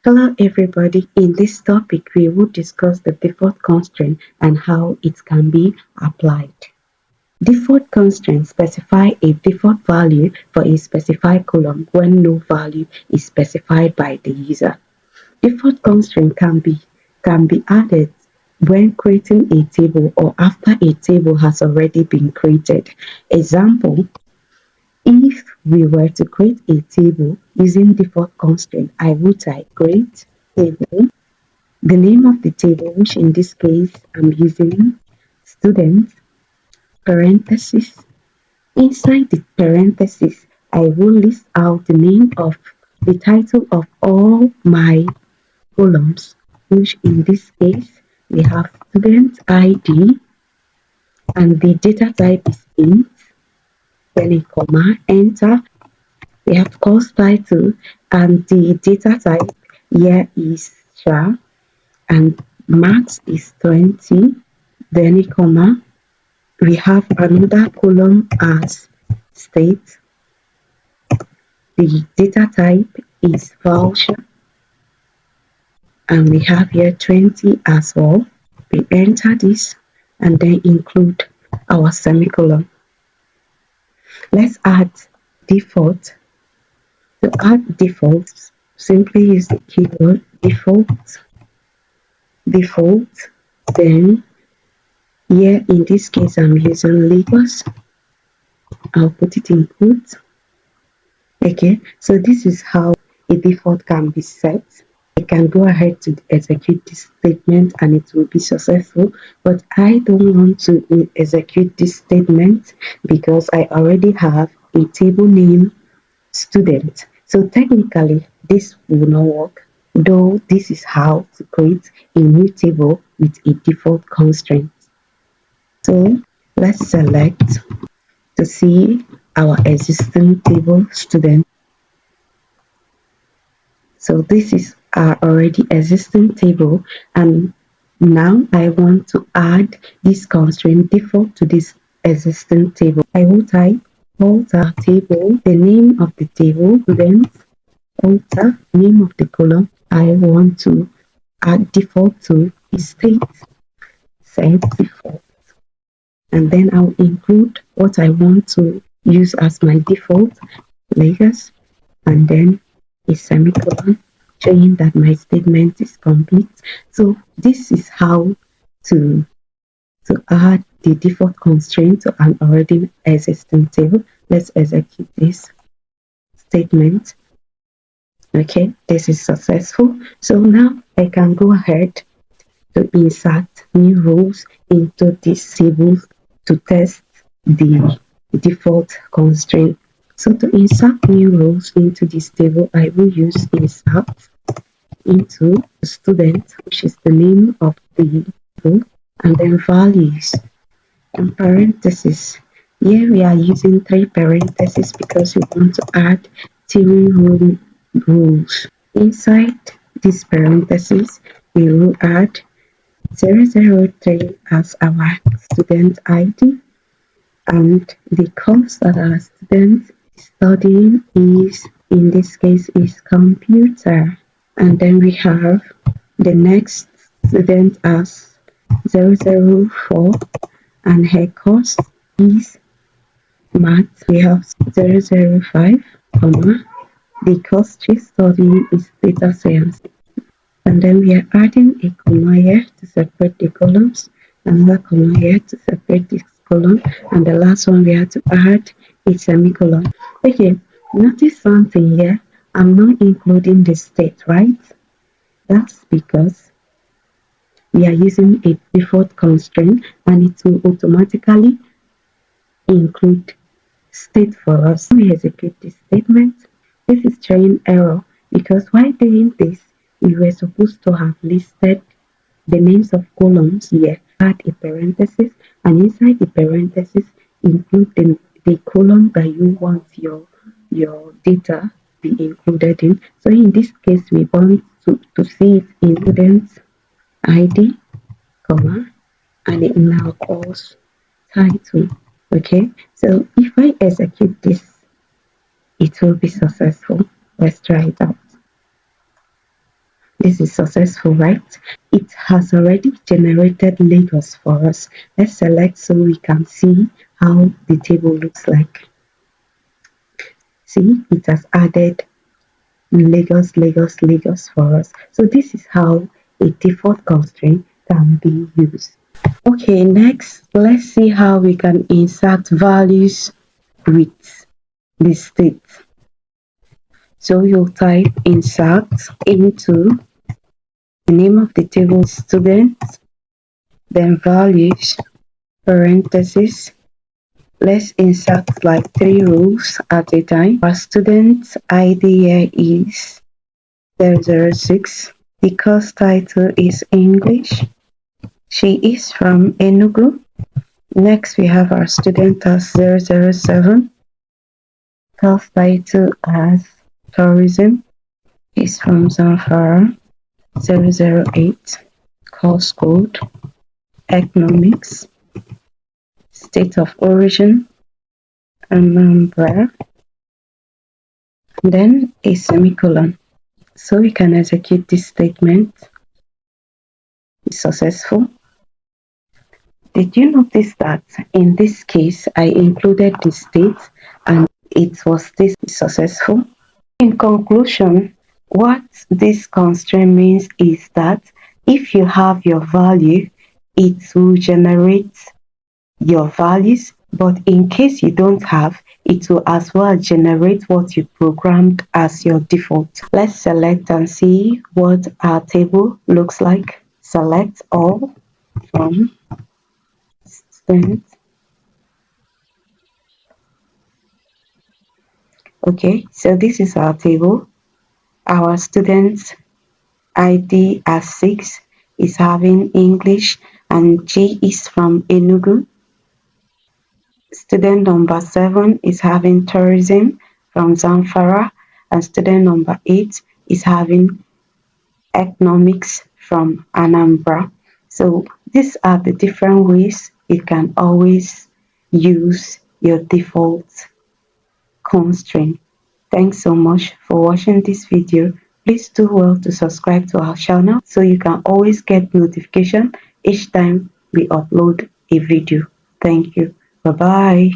Hello everybody, in this topic we will discuss the default constraint and how it can be applied. Default constraints specify a default value for a specified column when no value is specified by the user. Default constraint can be added when creating a table or after a table has already been created. Example, if we were to create a table using default constraint, I would type create table, the name of the table, which in this case I'm using student, parenthesis. Inside the parenthesis, I will list out the name of the title of all my columns, which in this case we have student ID and the data type is int, then a comma, enter. We have course title and the data type here is char and max is 20, then a comma. We have another column as state. The data type is varchar and we have here 20 as well. We enter this and then include our semicolon. Let's add default. To add default, simply use the keyword default, then here in this case I'm using Lagos. I'll put it in quotes. Okay, so this is how a default can be set. I can go ahead to execute this statement and it will be successful, but I don't want to execute this statement because I already have a table name student. So technically this will not work, though this is how to create a new table with a default constraint. So let's select to see our existing table student. So this is our already existing table, and now I want to add this constraint default to this existing table. I will type alter table, the name of the table, student, alter, name of the column. I want to add default to state, set default, and then I'll include what I want to use as my default, Lagos, and then a semicolon showing that my statement is complete. So this is how to add the default constraint to an already existing table. Let's execute this statement. Okay, this is successful. So now I can go ahead to insert new rows into this table to test the default constraint. So to insert new rows into this table, I will use insert into student, which is the name of the table, and then values and parentheses. Here we are using 3 parentheses because we want to add 3 rules. Inside this parentheses, we will add 003 as our student ID, and the course that our student is studying is, in this case, is computer. And then we have the next student as 004 and her course is math. We have 005, comma, the course she's studying is data science. And then we are adding a comma here to separate the columns, another comma here to separate this column, and the last one we have to add a semicolon. Okay, notice something here. I'm not including the state, right? That's because we are using a default constraint and it will automatically include state for us. We execute this statement. This is showing error because while doing this, we were supposed to have listed the names of columns here, add a parenthesis, and inside the parenthesis include the column that you want your data be included in. So in this case, we want to see it in student ID, comma, and in our course title. Okay, so if I execute this, it will be successful. Let's try it out. This is successful, right? It has already generated Lagos for us. Let's select so we can see how the table looks like. See, it has added Lagos, Lagos, Lagos for us. So this is how a default constraint can be used. Okay, next, let's see how we can insert values with the state. So you'll type insert into the name of the table students, then values, parentheses. Let's insert like 3 rows at a time. Our student ID here is 006. The course title is English. She is from Enugu. Next, we have our student as 007. Course title as Tourism. Is from Zamfara. 008. Course code Economics. State of origin Anambra. Then a semicolon. So we can execute this statement. It's successful. Did you notice that in this case I included the state and it was this successful? In conclusion, what this constraint means is that if you have your value, it will generate your values, but in case you don't have, it will as well generate what you programmed as your default. Let's select and see what our table looks like. Select all from students. Okay, so this is our table. Our students ID as 6 is having English and J is from Enugu. Student number 7 is having tourism from Zamfara, and student number 8 is having economics from Anambra. So these are the different ways you can always use your default constraint. Thanks so much for watching this video. Please do well to subscribe to our channel so you can always get notification each time we upload a video. Thank you. Bye bye.